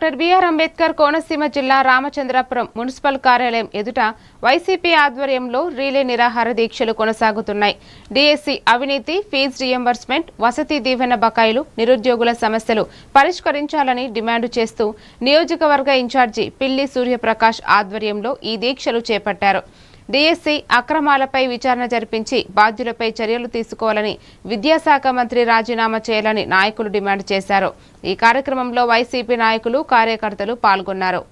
Doctor BR Ambedkar Konaseema జిల్లా Ramachandrapuram municipal కార్యాలయం ఎదుట వైసీపీ ఆధ్వర్యంలో రీలే నిరాహార దీక్షలు కొనసాగుతున్నాయి. డిఎస్సి అవినీతి, ఫీజు రియంబర్స్మెంట్, వసతి దీవెన బకాయిలు, నిరుద్యోగుల సమస్యలు పరిష్కరించాలని డిమాండ్ చేస్తూ నియోజకవర్గ ఇన్ఛార్జి పిల్లి సూర్యప్రకాష్ ఆధ్వర్యంలో ఈ దీక్షలు చేపట్టారు. డిఎస్సి అక్రమాలపై విచారణ జరిపించి బాధ్యులపై చర్యలు తీసుకోవాలని, విద్యాశాఖ మంత్రి రాజీనామా చేయాలని నాయకులు డిమాండ్ చేశారు. ఈ కార్యక్రమంలో వైసీపీ నాయకులు, కార్యకర్తలు పాల్గొన్నారు.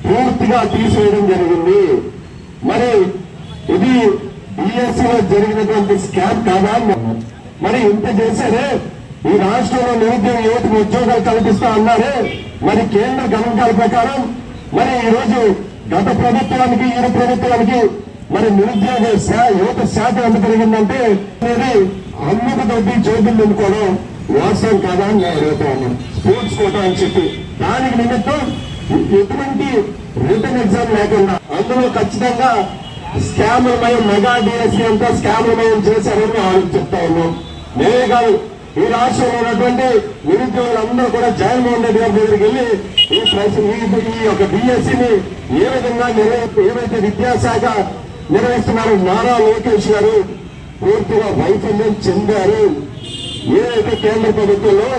పూర్తిగా తీసివేయడం జరిగింది. మరి ఇది డిఎస్సిలో జరిగినటువంటి స్కామ్ కాదా? మరి ఇంత చేసేదే ఈ రాష్ట్రంలో నిరుద్యోగ యువతకు ఉద్యోగాలు కల్పిస్తా అన్నారే. మరి కేంద్ర గణాంకాల ప్రకారం మరి ఈ రోజు గత ప్రభుత్వానికి ఈ ప్రభుత్వానికి మరి నిరుద్యోగ యువత శాతం ఎంత పెరిగిందంటే అనేది అమ్ముకతోటి జోబులు నింపుకోవడం వాస్తవం కాదా అని నేను అడుగుతా ఉన్నాను. స్పోర్ట్స్ కోటా అని చెప్పి దానికి నిమిత్తం ఎటువంటి రిటర్న్ ఎగ్జామ్ లేకుండా అందులో ఖచ్చితంగా స్కామ్లమయం, మెగా డిఎస్సీ అంతా స్కామ్లమయం చేశారని వాళ్ళు చెప్తా ఉన్నాం. నేనే కాదు, ఈ రాష్ట్రంలో ఉన్నటువంటి నిరుద్యోగులందరూ కూడా జగన్మోహన్ రెడ్డి గారి దగ్గరికి వెళ్ళి ఈ యొక్క డిఎస్సిని ఏ విధంగా ఏవైతే విద్యాశాఖ నిర్వహిస్తున్నారో నారా లోకేష్ గారు పూర్తిగా వైఫల్యం చెందారు. ఏదైతే కేంద్ర ప్రభుత్వంలో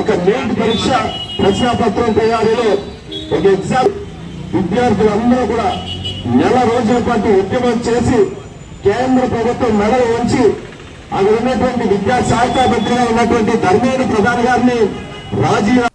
ఒక నీట్ పరీక్ష ప్రశ్నాపత్రం తయారీలో ఒక ఎగ్జామ్ విద్యార్థులందరూ కూడా నెల రోజుల పాటు ఉద్యమం చేసి కేంద్ర ప్రభుత్వం మెడలు ఉంచి అక్కడ ఉన్నటువంటి విద్యాశాఖ మంత్రిగా ఉన్నటువంటి ధర్మేంద్ర ప్రధాన్ గారిని రాజీనామా